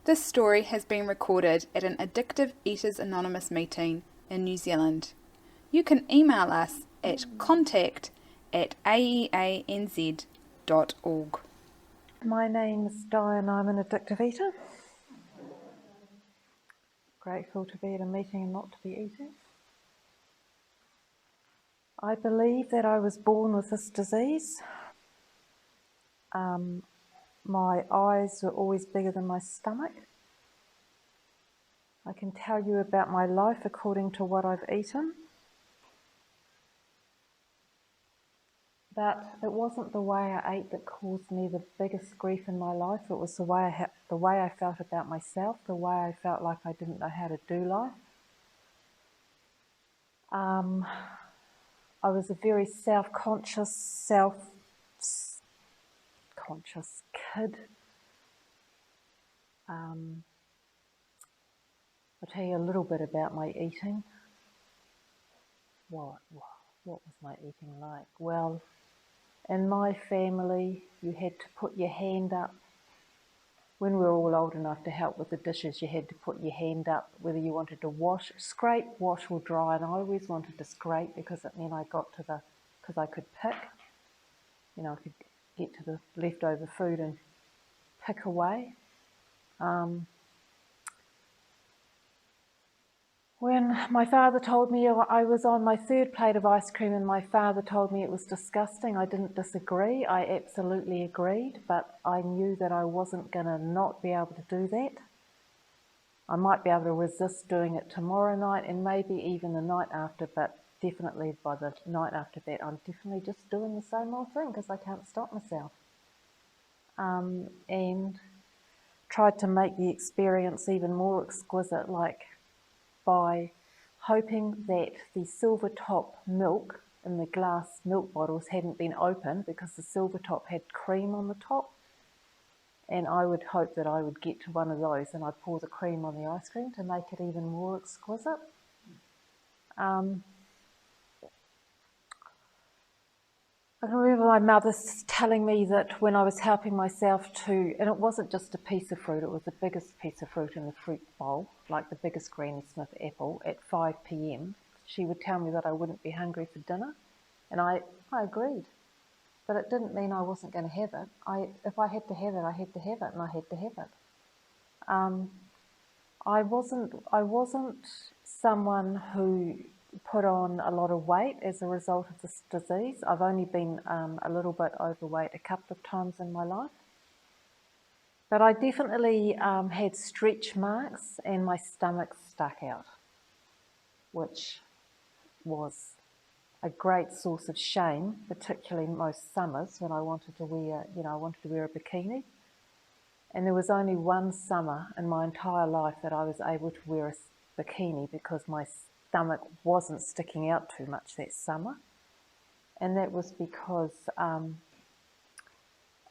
This story has been recorded at an Addictive Eaters Anonymous meeting in New Zealand. You can email us at contact@aeanz.org. My name's Diane, I'm an addictive eater. Grateful to be at a meeting and not to be eating. I believe that I was born with this disease. My eyes were always bigger than my stomach. I can tell you about my life according to what I've eaten. But it wasn't the way I ate that caused me the biggest grief in my life. It was the way I felt about myself, the way I felt like I didn't know how to do life. I was a very self-conscious kid. I'll tell you a little bit about my eating. What was my eating like? Well, in my family, you had to put your hand up. When we were all old enough to help with the dishes, you had to put your hand up whether you wanted to scrape, wash or dry, and I always wanted to scrape because it meant I got to because I could pick. I could get to the leftover food and pick away. When my father told me I was on my third plate of ice cream and my father told me it was disgusting, I didn't disagree. I absolutely agreed, but I knew that I wasn't going to not be able to do that. I might be able to resist doing it tomorrow night and maybe even the night after, but definitely by the night after that, I'm definitely just doing the same old thing because I can't stop myself. And tried to make the experience even more exquisite, by hoping that the silver top milk in the glass milk bottles hadn't been opened because the silver top had cream on the top. And I would hope that I would get to one of those and I'd pour the cream on the ice cream to make it even more exquisite. I can remember my mother telling me that when I was helping myself and it wasn't just a piece of fruit, it was the biggest piece of fruit in the fruit bowl, like the biggest Granny Smith apple at 5 p.m. She would tell me that I wouldn't be hungry for dinner, and I agreed. But it didn't mean I wasn't going to have it. If I had to have it, I had to have it, and I had to have it. I wasn't someone who put on a lot of weight as a result of this disease. I've only been a little bit overweight a couple of times in my life. But I definitely had stretch marks and my stomach stuck out, which was a great source of shame, particularly most summers when I wanted to wear a bikini. And there was only one summer in my entire life that I was able to wear a bikini because my stomach wasn't sticking out too much that summer, and that was because it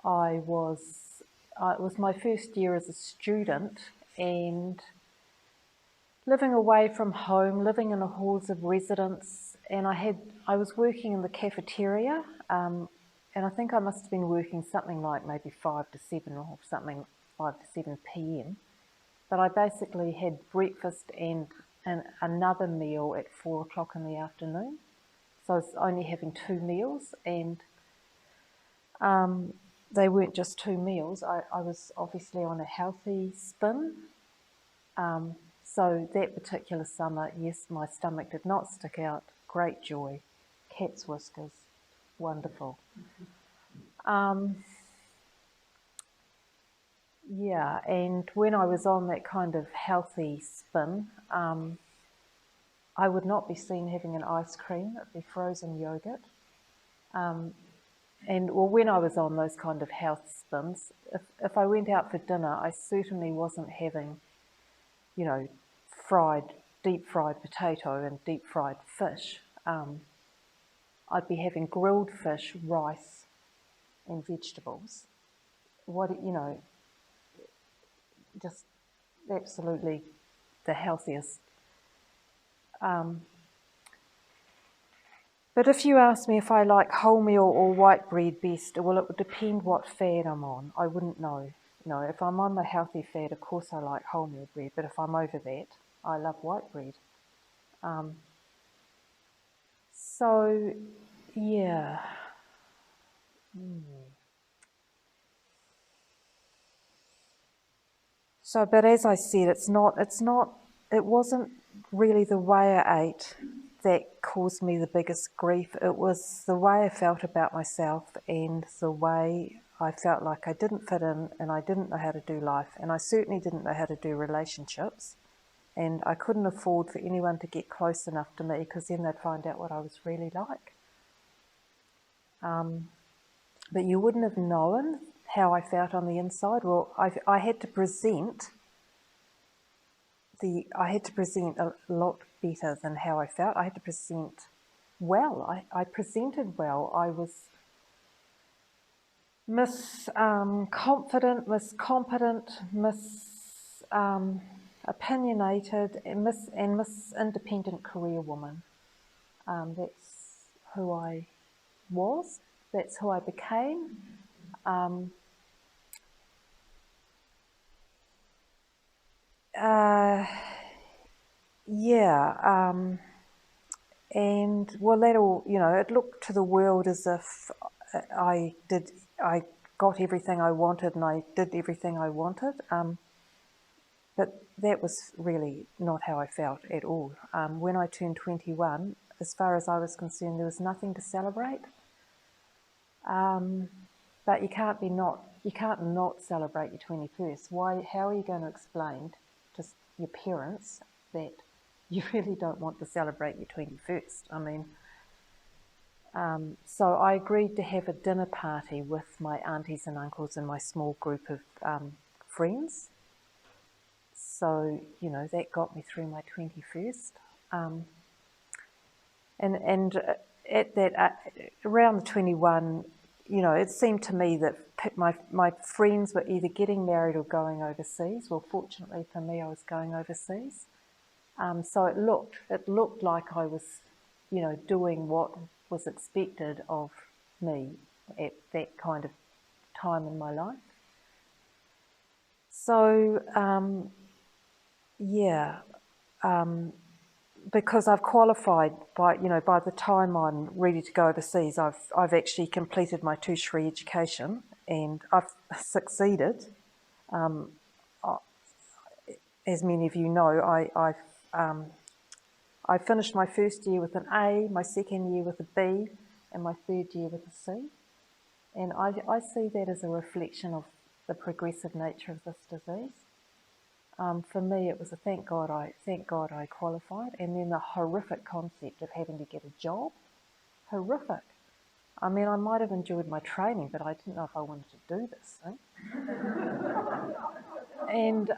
was my first year as a student and living away from home, living in the halls of residence, and I was working in the cafeteria, and I think I must have been working something like maybe 5 to 7 or something, 5 to 7 p.m. But I basically had breakfast and another meal at 4 o'clock in the afternoon. So I was only having 2 meals, and they weren't just 2 meals. I was obviously on a healthy spin. So that particular summer, yes, my stomach did not stick out. Great joy. Cat's whiskers. Wonderful. Yeah, and when I was on that kind of healthy spin, I would not be seen having an ice cream. It would be frozen yogurt. When I was on those kind of health spins, if I went out for dinner, I certainly wasn't having, deep fried potato and deep fried fish. I'd be having grilled fish, rice, and vegetables. Just absolutely the healthiest. But if you ask me if I like wholemeal or white bread best, well, it would depend what fad I'm on. I wouldn't know. if I'm on the healthy fat, of course I like wholemeal bread, but if I'm over that, I love white bread. So, yeah. So, but as I said, it wasn't really the way I ate that caused me the biggest grief. It was the way I felt about myself and the way I felt like I didn't fit in and I didn't know how to do life, and I certainly didn't know how to do relationships, and I couldn't afford for anyone to get close enough to me because then they'd find out what I was really like. But you wouldn't have known how I felt on the inside. Well, I had to present a lot better than how I felt. I had to present well. I presented well. I was confident, miscompetent, opinionated, and miss independent career woman. That's who I was. That's who I became. And well, that all, it looked to the world as if I got everything I wanted and I did everything I wanted. But that was really not how I felt at all. When I turned 21, as far as I was concerned, there was nothing to celebrate. But you can't not celebrate your 21st. Why? How are you going to explain to your parents that you really don't want to celebrate your 21st? I mean, so I agreed to have a dinner party with my aunties and uncles and my small group of friends. So, that got me through my 21st. And at that, around the 21, it seemed to me that my friends were either getting married or going overseas. Well, fortunately for me, I was going overseas. So it looked like I was, doing what was expected of me at that kind of time in my life. So, because I've qualified by the time I'm ready to go overseas, I've actually completed my tertiary education and I've succeeded. As many of you know, I finished my first year with an A, my second year with a B, and my third year with a C. And I see that as a reflection of the progressive nature of this disease. For me, it was a thank God I qualified, and then the horrific concept of having to get a job. Horrific. I mean, I might have enjoyed my training, but I didn't know if I wanted to do this thing. And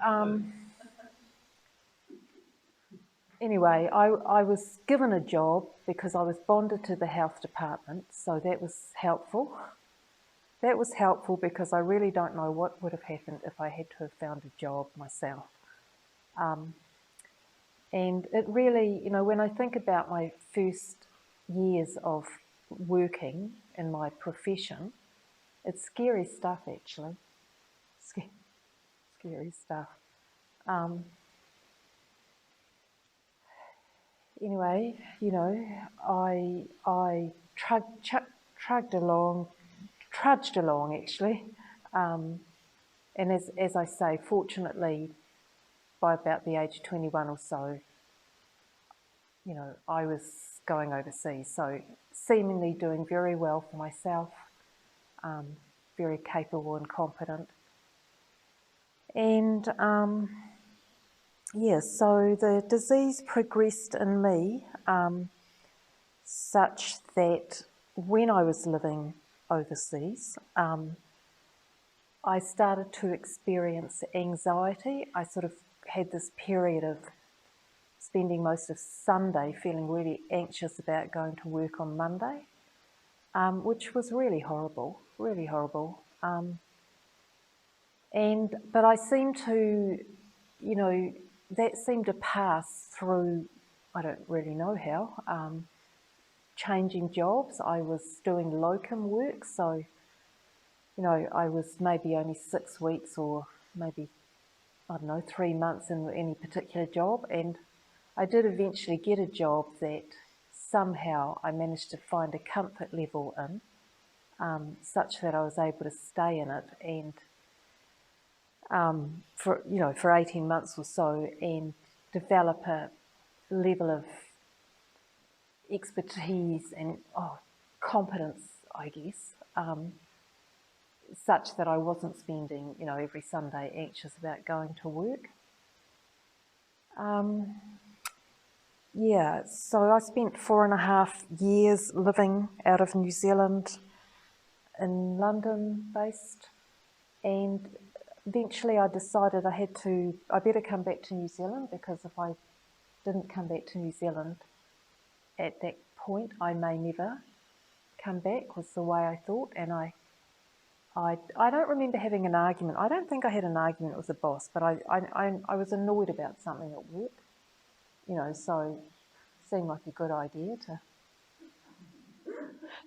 anyway, I was given a job because I was bonded to the health department, so that was helpful. That was helpful because I really don't know what would have happened if I had to have found a job myself. And it really, when I think about my first years of working in my profession, it's scary stuff actually. Scary stuff. Anyway, I trudged along actually. And as I say, fortunately, by about the age of 21 or so, I was going overseas. So seemingly doing very well for myself, very capable and competent. And so the disease progressed in me such that when I was living overseas, I started to experience anxiety. I sort of had this period of spending most of Sunday feeling really anxious about going to work on Monday, which was really horrible, really horrible. But I seemed to, that seemed to pass through, I don't really know how, changing jobs. I was doing locum work, so I was maybe only 6 weeks or maybe, 3 months in any particular job, and I did eventually get a job that somehow I managed to find a comfort level in, such that I was able to stay in it and for 18 months or so, and develop a level of expertise and competence, I guess, such that I wasn't spending, every Sunday anxious about going to work. So I spent 4.5 years living out of New Zealand, in London based, and eventually I decided I better come back to New Zealand, because if I didn't come back to New Zealand at that point, I may never come back, was the way I thought. And I don't remember having an argument. I don't think I had an argument with the boss, but I was annoyed about something at work, so it seemed like a good idea to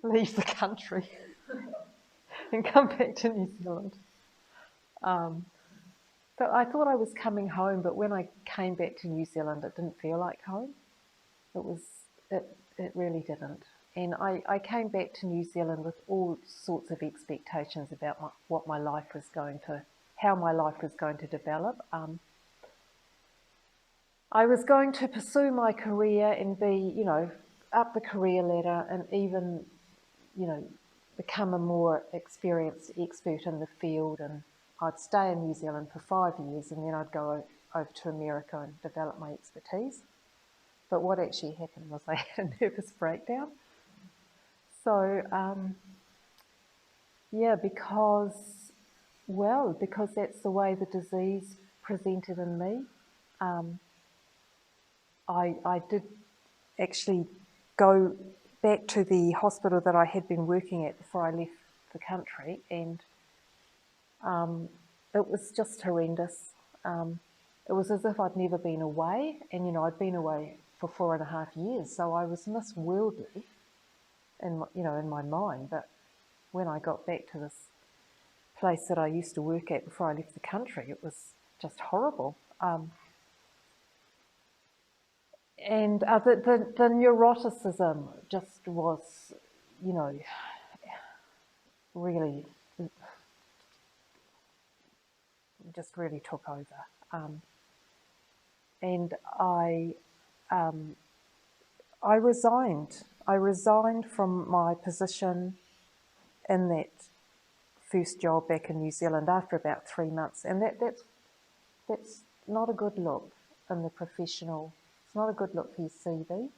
leave the country and come back to New Zealand. But I thought I was coming home, but when I came back to New Zealand, it didn't feel like home. It really didn't. And I came back to New Zealand with all sorts of expectations about how my life was going to develop. I was going to pursue my career and be, up the career ladder, and even, become a more experienced expert in the field. And I'd stay in New Zealand for 5 years, and then I'd go over to America and develop my expertise. But what actually happened was I had a nervous breakdown. So, because that's the way the disease presented in me, I did actually go back to the hospital that I had been working at before I left the country, and it was just horrendous. It was as if I'd never been away, and I'd been away for 4.5 years, so I was misworldly in my mind. But when I got back to this place that I used to work at before I left the country, it was just horrible. And the neuroticism just was, really took over. And I resigned. I resigned from my position in that first job back in New Zealand after about 3 months, and that's not a good look in the professional. It's not a good look for your CV.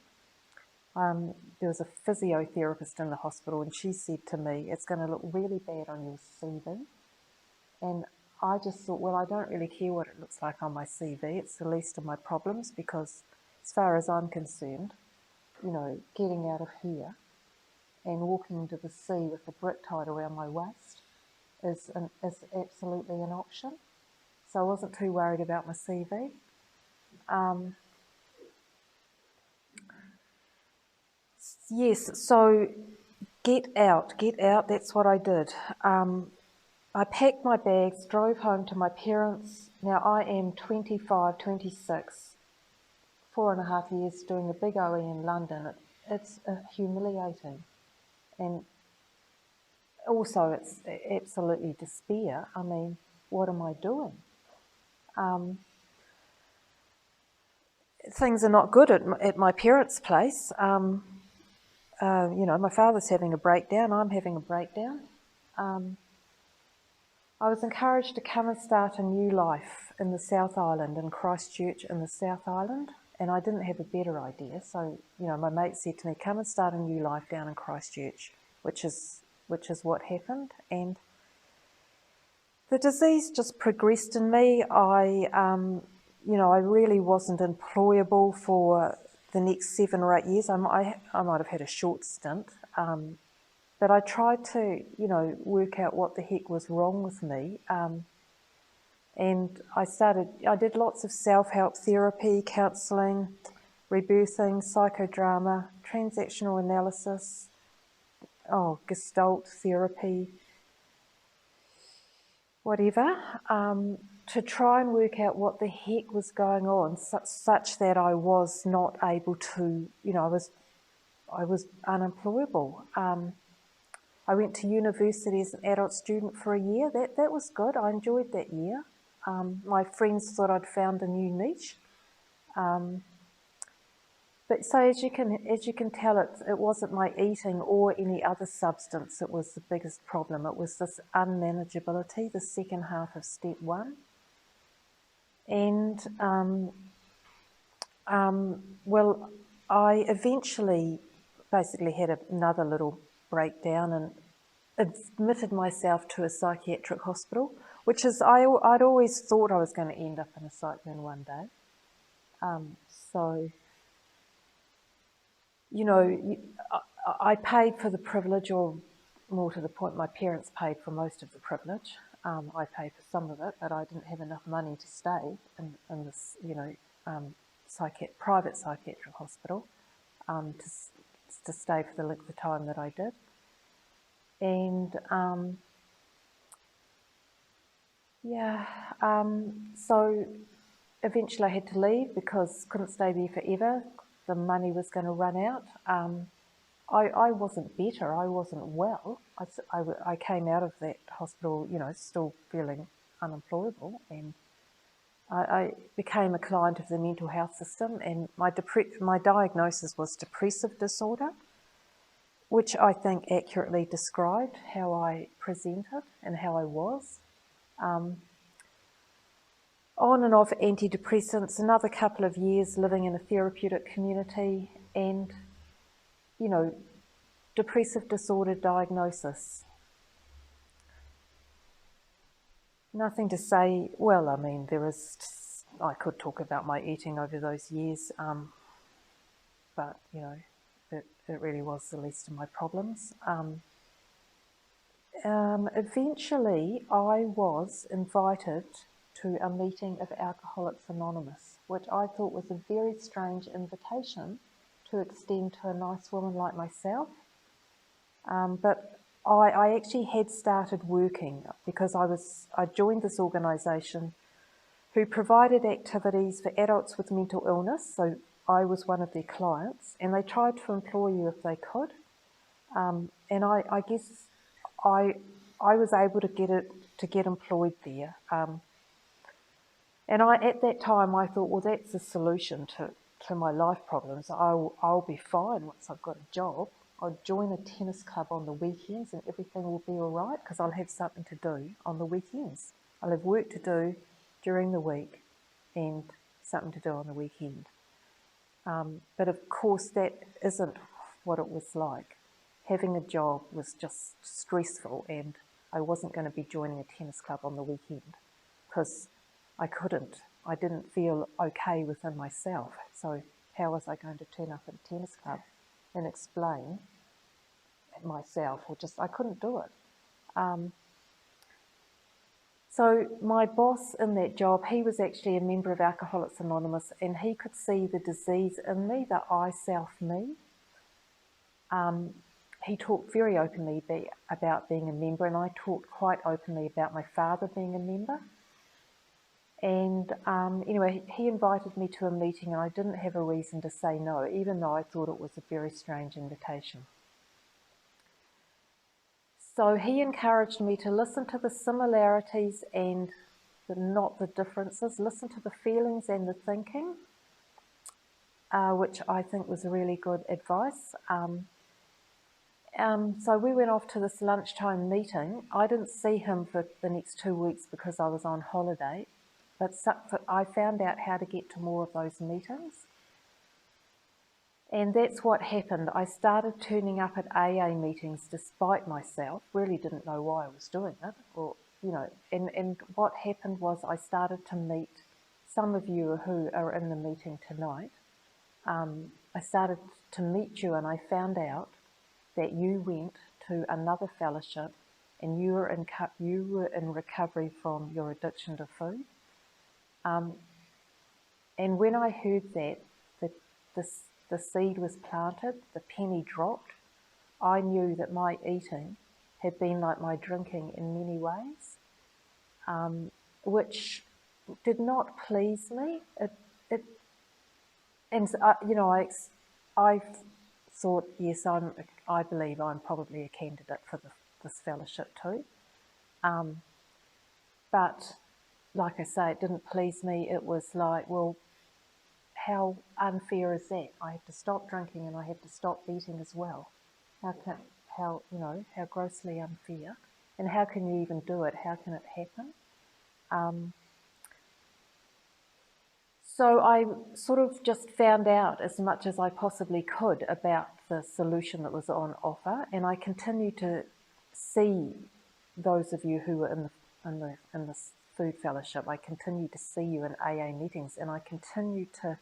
There was a physiotherapist in the hospital, and she said to me, "It's going to look really bad on your CV." And I just thought, well, I don't really care what it looks like on my CV. It's the least of my problems, because as far as I'm concerned, getting out of here and walking into the sea with a brick tied around my waist is absolutely an option. So I wasn't too worried about my CV. Yes, so get out, that's what I did. I packed my bags, drove home to my parents. Now I am 25, 26, 4.5 years doing a big OE in London. It's humiliating. And also it's absolutely despair. I mean, what am I doing? Things are not good at my parents' place. My father's having a breakdown, I'm having a breakdown. I was encouraged to come and start a new life in the South Island, in Christchurch in the South Island, and I didn't have a better idea. So, my mate said to me, "Come and start a new life down in Christchurch," which is what happened. And the disease just progressed in me. I really wasn't employable for the next 7 or 8 years. I might have had a short stint. But I tried to, work out what the heck was wrong with me. And I did lots of self-help therapy, counselling, rebirthing, psychodrama, transactional analysis, Gestalt therapy. whatever, to try and work out what the heck was going on, such that I was not able to, I was unemployable. I went to university as an adult student for a year. That was good. I enjoyed that year. My friends thought I'd found a new niche. But so as you can tell, it wasn't my eating or any other substance that was the biggest problem. It was this unmanageability, the second half of step one. And well, I eventually basically had another little breakdown and admitted myself to a psychiatric hospital, which is, I'd always thought I was going to end up in a psych ward one day. So, I paid for the privilege, or more to the point, my parents paid for most of the privilege. I paid for some of it, but I didn't have enough money to stay in this, private psychiatric hospital to stay for the length of time that I did. And so eventually I had to leave because couldn't stay there forever. The money was going to run out. I wasn't better. I wasn't well. I came out of that hospital, still feeling unemployable, and I became a client of the mental health system, and my diagnosis was depressive disorder, which I think accurately described how I presented and how I was. On and off antidepressants, another couple of years living in a therapeutic community, and, depressive disorder diagnosis. Nothing to say, well, I mean, I could talk about my eating over those years, but, it really was the least of my problems. Eventually, I was invited to a meeting of Alcoholics Anonymous, which I thought was a very strange invitation to extend to a nice woman like myself. But I actually had started working because I joined this organisation who provided activities for adults with mental illness, so I was one of their clients, and they tried to employ you if they could. And I guess I was able to get employed there. And at that time I thought, well, that's the solution to my life problems. I'll be fine once I've got a job. I'll join a tennis club on the weekends and everything will be all right because I'll have something to do on the weekends. I'll have work to do during the week and something to do on the weekend. But of course that isn't what it was like. Having a job was just stressful, and I wasn't going to be joining a tennis club on the weekend because I couldn't. I didn't feel okay within myself. So how was I going to turn up at a tennis club and explain myself, or I couldn't do it. So my boss in that job, he was actually a member of Alcoholics Anonymous, and he could see the disease in me, the I, self, me. He talked very openly about being a member, and I talked quite openly about my father being a member. And anyway, he invited me to a meeting, and I didn't have a reason to say no, even though I thought it was a very strange invitation. So he encouraged me to listen to the similarities and not the differences, listen to the feelings and the thinking, which I think was really good advice. So we went off to this lunchtime meeting. I didn't see him for the next 2 weeks because I was on holiday, but I found out how to get to more of those meetings. And that's what happened. I started turning up at AA meetings despite myself, really didn't know why I was doing it. And what happened was I started to meet some of you who are in the meeting tonight. I started to meet you, and I found out that you went to another fellowship and you were in recovery from your addiction to food. And when I heard that, the seed was planted, the penny dropped, I knew that my eating had been like my drinking in many ways. which did not please me. I thought, yes, I believe I'm probably a candidate for this fellowship too. But like I say, it didn't please me. It was like, well, how unfair is that? I have to stop drinking and I have to stop eating as well. How grossly unfair. And how can you even do it? How can it happen? So I sort of just found out as much as I possibly could about the solution that was on offer, and I continue to see those of you who were in this food fellowship. I continue to see you in AA meetings, and I continue to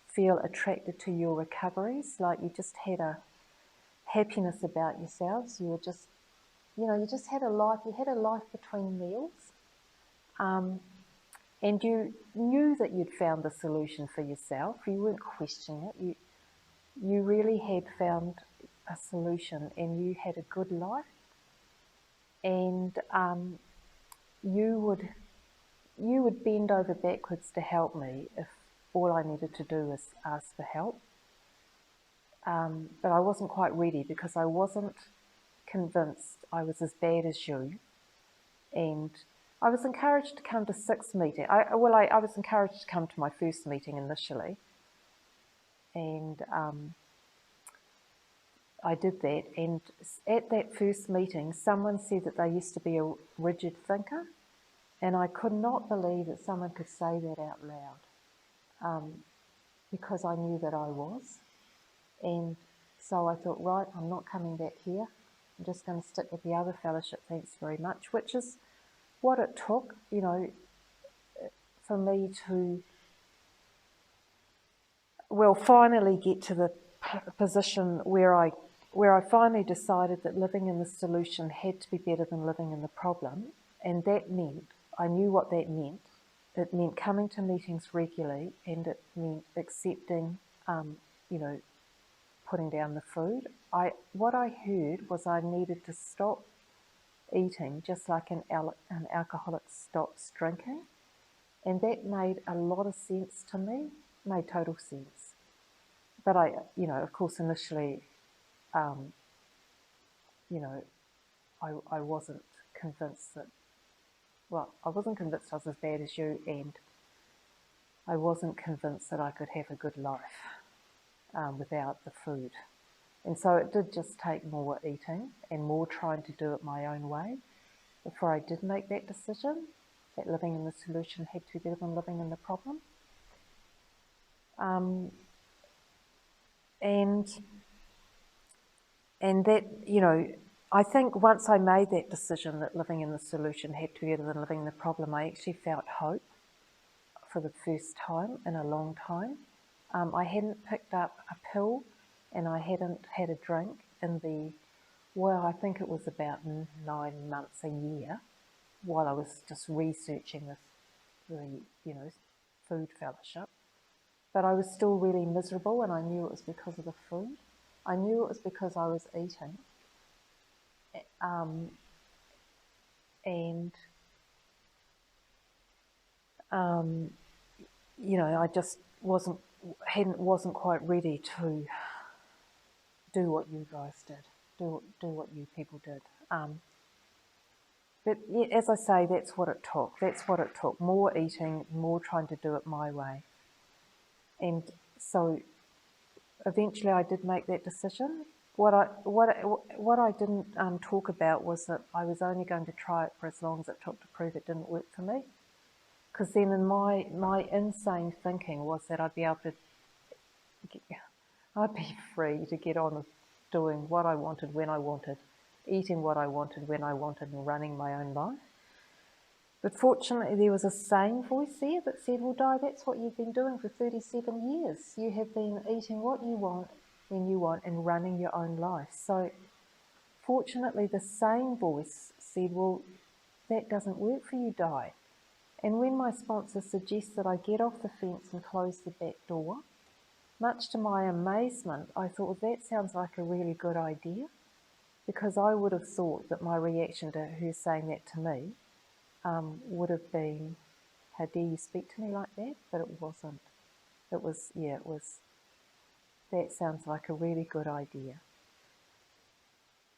feel attracted to your recoveries. Like you just had a happiness about yourselves. You were just, you just had a life. You had a life between meals. And you knew that you'd found the solution for yourself. You weren't questioning it. You really had found a solution, and you had a good life. And you would bend over backwards to help me if all I needed to do was ask for help. But I wasn't quite ready because I wasn't convinced I was as bad as you. And I was encouraged to come to 6 meetings. I was encouraged to come to my first meeting initially. And I did that. And at that first meeting, someone said that they used to be a rigid thinker. And I could not believe that someone could say that out loud because I knew that I was. And so I thought, right, I'm not coming back here. I'm just going to stick with the other fellowship, thanks very much, which is what it took, for me to, finally get to the position where I finally decided that living in the solution had to be better than living in the problem. And that meant, I knew what that meant. It meant coming to meetings regularly, and it meant accepting, putting down the food. What I heard was I needed to stop eating just like an alcoholic stops drinking, and that made a lot of sense to me, made total sense. But I of course initially I wasn't convinced that, I wasn't convinced I was as bad as you, and I wasn't convinced that I could have a good life without the food. And so it did just take more eating and more trying to do it my own way before I did make that decision that living in the solution had to be better than living in the problem. And that, I think once I made that decision that living in the solution had to be better than living in the problem, I actually felt hope for the first time in a long time. I hadn't picked up a pill and I hadn't had a drink in I think it was about 9 months, a year, while I was just researching the food fellowship. But I was still really miserable, and I knew it was because of the food. I knew it was because I was eating. I just wasn't quite ready to do what you guys did, do what you people did. But yeah, as I say, that's what it took. That's what it took. More eating, more trying to do it my way. And so eventually I did make that decision. What I didn't talk about was that I was only going to try it for as long as it took to prove it didn't work for me. Because then in my insane thinking was that I'd be free to get on with doing what I wanted when I wanted, eating what I wanted when I wanted, and running my own life. But fortunately there was a sane voice there that said, well, Di, that's what you've been doing for 37 years. You have been eating what you want when you want and running your own life. So fortunately the sane voice said, well, that doesn't work for you, Di. And when my sponsor suggests that I get off the fence and close the back door, much to my amazement, I thought, well, that sounds like a really good idea, because I would have thought that my reaction to her saying that to me would have been, how dare you speak to me like that? But it wasn't. It was, that sounds like a really good idea.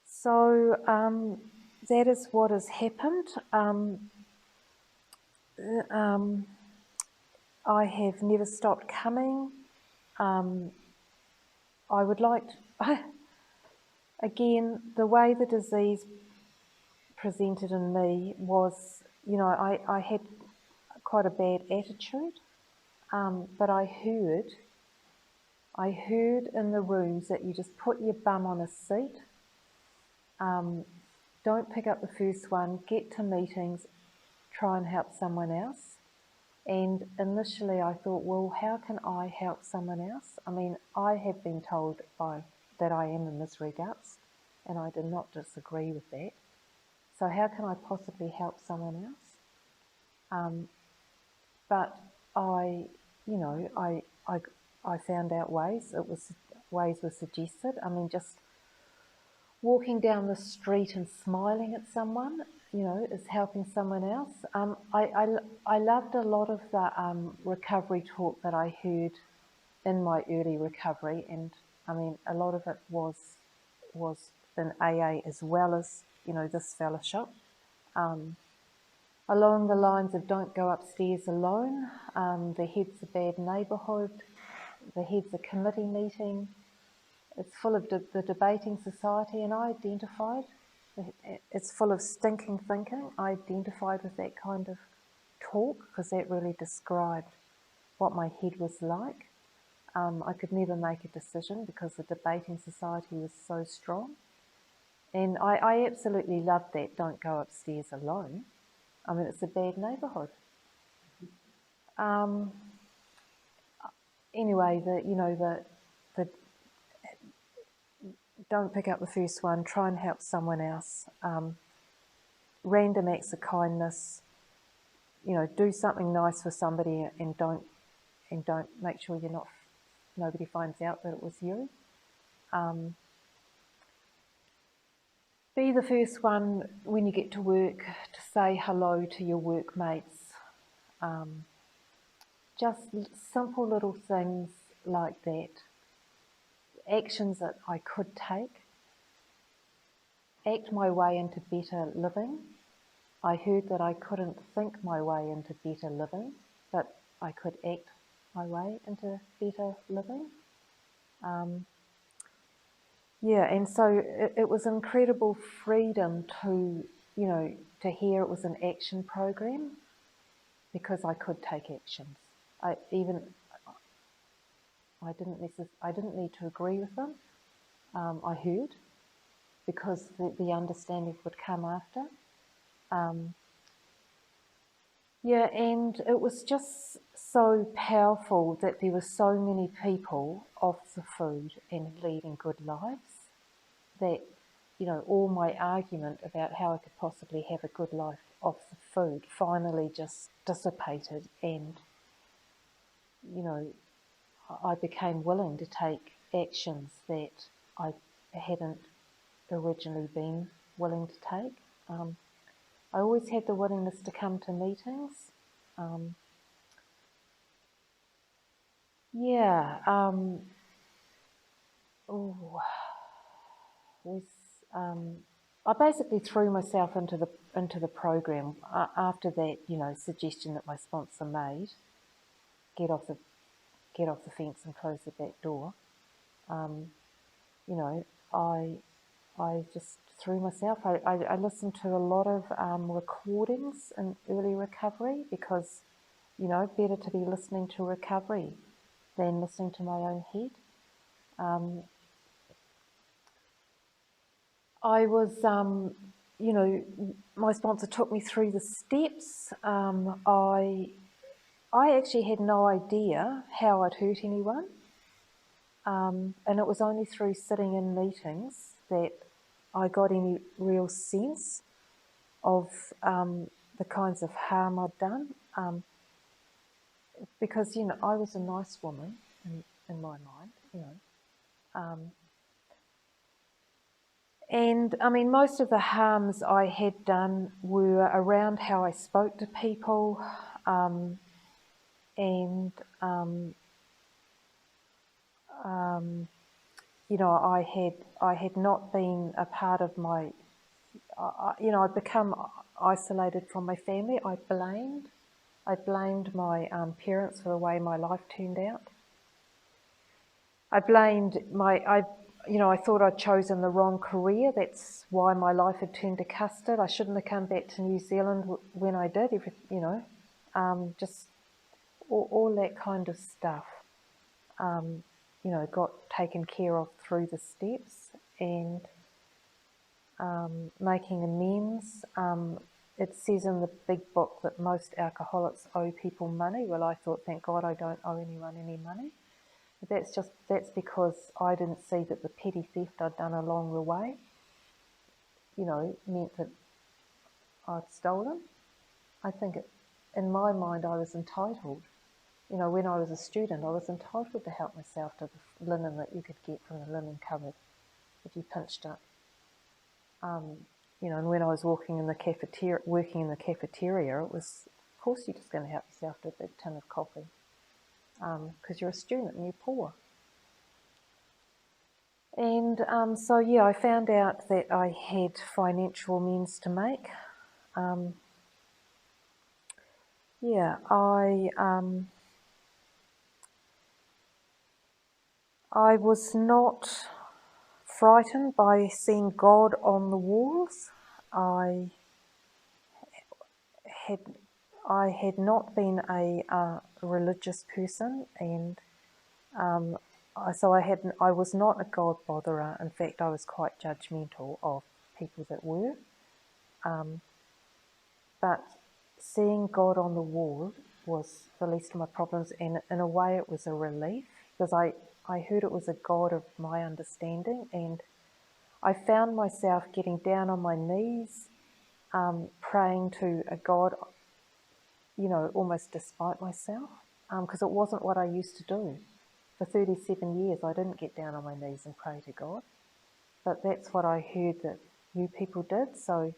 So that is what has happened. I have never stopped coming. I would like to, again, the way the disease presented in me was, I had quite a bad attitude, but I heard in the rooms that you just put your bum on a seat, don't pick up the first one, get to meetings, try and help someone else. And initially I thought, well, how can I help someone else? I mean, I have been told that I am a misery guts, and I do not disagree with that. So how can I possibly help someone else? But I found out ways. Ways were suggested. I mean, just walking down the street and smiling at someone, is helping someone else. I loved a lot of the recovery talk that I heard in my early recovery, and I mean, a lot of it was in AA as well as, this fellowship. Along the lines of don't go upstairs alone, the head's a bad neighbourhood, the head's a committee meeting. It's full of the debating society, and I identified. It's full of stinking thinking. I identified with that kind of talk because that really described what my head was like. I could never make a decision because the debating society was so strong. And I absolutely loved that don't go upstairs alone. I mean, it's a bad neighbourhood. Anyway, the don't pick up the first one, try and help someone else. Random acts of kindness, do something nice for somebody and don't make sure nobody finds out that it was you. Be the first one when you get to work to say hello to your workmates. Just simple little things like that. Actions that I could take. Act my way into better living. I heard that I couldn't think my way into better living, but I could act my way into better living. And so it was incredible freedom to hear it was an action program, because I could take actions. I didn't need to agree with them. I heard, because the understanding would come after. And it was just so powerful that there were so many people off the food and leading good lives that, all my argument about how I could possibly have a good life off the food finally just dissipated, and, I became willing to take actions that I hadn't originally been willing to take. I always had the willingness to come to meetings. I basically threw myself into the program after that, suggestion that my sponsor made. Get off the fence and close the back door. I just threw myself. I listened to a lot of recordings in early recovery, because, better to be listening to recovery than listening to my own head. I was, my sponsor took me through the steps. I actually had no idea how I'd hurt anyone. And it was only through sitting in meetings that I got any real sense of the kinds of harm I'd done. Because, I was a nice woman in my mind, And I mean, most of the harms I had done were around how I spoke to people, and you know, I had not been a part of my, you know, I'd become isolated from my family. I blamed my parents for the way my life turned out. I blamed you know, I thought I'd chosen the wrong career. That's why my life had turned to custard. I shouldn't have come back to New Zealand when I did. You know, just all that kind of stuff. You know, got taken care of through the steps, and making amends. It says in the big book that most alcoholics owe people money. Well, I thought, thank God I don't owe anyone any money. But that's because I didn't see that the petty theft I'd done along the way, you know, meant that I'd stolen. I think in my mind I was entitled. You know, when I was a student, I was entitled to help myself to the linen that you could get from the linen cupboard if you pinched it. You know, and when I was working in the cafeteria, it was, of course, you're just going to help yourself to a big tin of coffee, because you're a student and you're poor. And so, yeah, I found out that I had financial amends to make. Yeah, I was not frightened by seeing God on the walls. I had not been a religious person, and so I was not a God botherer. In fact, I was quite judgmental of people that were. But seeing God on the wall was the least of my problems, and in a way it was a relief, because I heard it was a God of my understanding, and I found myself getting down on my knees, praying to a God, you know, almost despite myself, because it wasn't what I used to do. For 37 years I didn't get down on my knees and pray to God, but that's what I heard that you people did. So,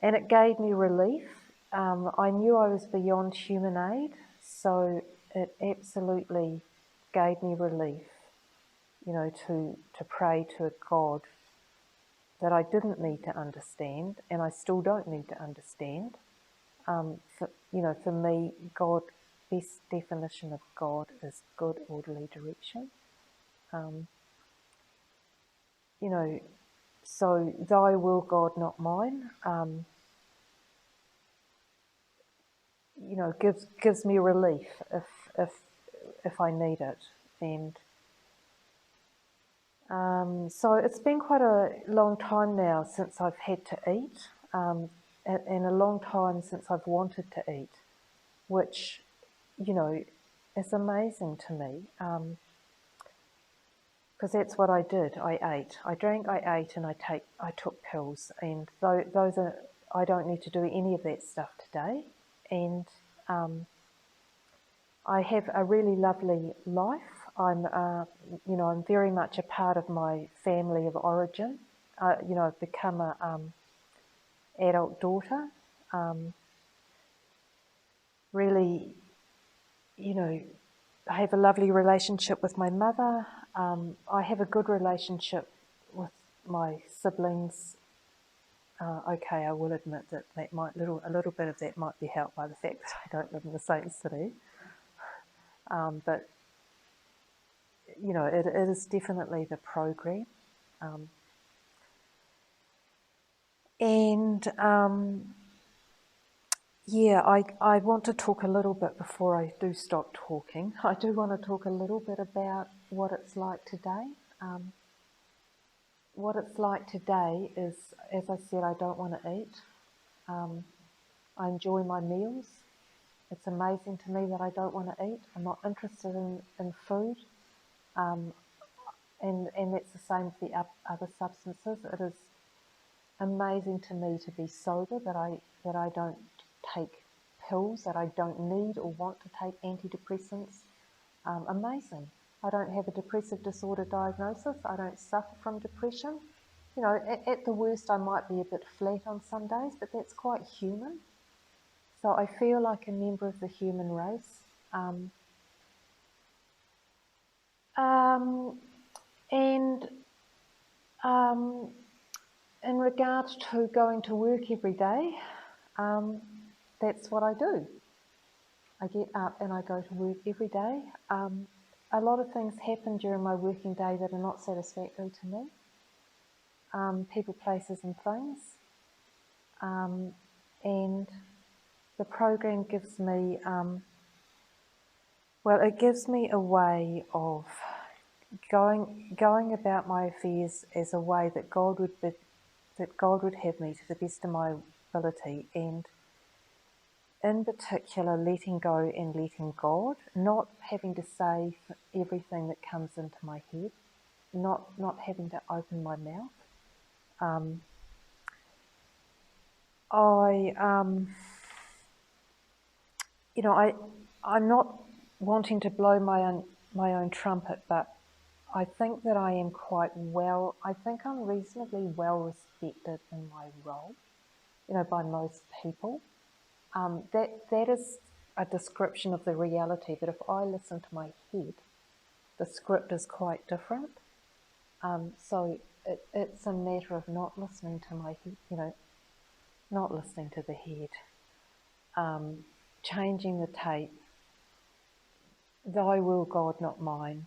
and it gave me relief. I knew I was beyond human aid, so it absolutely gave me relief, you know, to pray to a God that I didn't need to understand, and I still don't need to understand. For me, God, best definition of God is good orderly direction. So thy will, God, not mine, gives me relief if I need it. And so it's been quite a long time now since I've had to eat, and a long time since I've wanted to eat, which, you know, is amazing to me, because that's what I did. I ate, I drank, I ate, and I took pills, and those are, I don't need to do any of that stuff today, and I have a really lovely life. I'm very much a part of my family of origin. I've become a adult daughter. Really, I have a lovely relationship with my mother. I have a good relationship with my siblings. Okay, I will admit that a little bit of that might be helped by the fact that I don't live in the same city. But it is definitely the program. I want to talk a little bit before I do stop talking. I do want to talk a little bit about what it's like today. What it's like today is, as I said, I don't want to eat. I enjoy my meals. It's amazing to me that I don't want to eat. I'm not interested in food. And that's the same with the other substances. It is amazing to me to be sober, that I don't take pills, that I don't need or want to take antidepressants. Amazing. I don't have a depressive disorder diagnosis. I don't suffer from depression. at the worst I might be a bit flat on some days, but that's quite human. So I feel like a member of the human race. And in regards to going to work every day, that's what I do. I get up and I go to work every day. A lot of things happen during my working day that are not satisfactory to me. People, places and things. And the program gives me, it gives me a way of going about my affairs as a way that God would have me to the best of my ability, and in particular letting go and letting God, not having to say everything that comes into my head, not having to open my mouth. I'm not wanting to blow my own trumpet, but I think that I am I think I'm reasonably well respected in my role, by most people. That is a description of the reality, but if I listen to my head, the script is quite different. So it's a matter of not listening to my head, not listening to the head, changing the tape, thy will, God, not mine.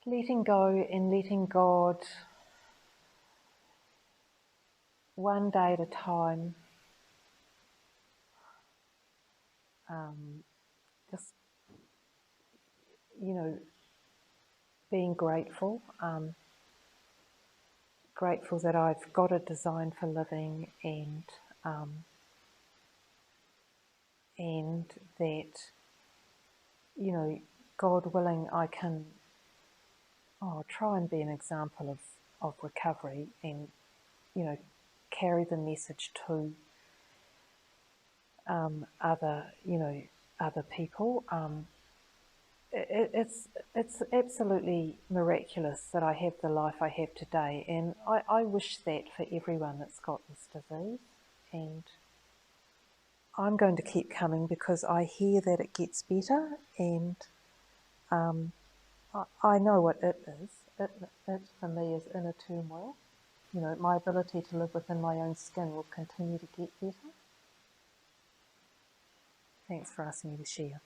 Letting go and letting God one day at a time. Just, being grateful. Grateful that I've got a design for living, and that, God willing, I can try and be an example of recovery, and, carry the message to other people. It's absolutely miraculous that I have the life I have today, and I wish that for everyone that's got this disease. And I'm going to keep coming because I hear that it gets better, and I know what it is. It for me is inner turmoil. My ability to live within my own skin will continue to get better. Thanks for asking me to share.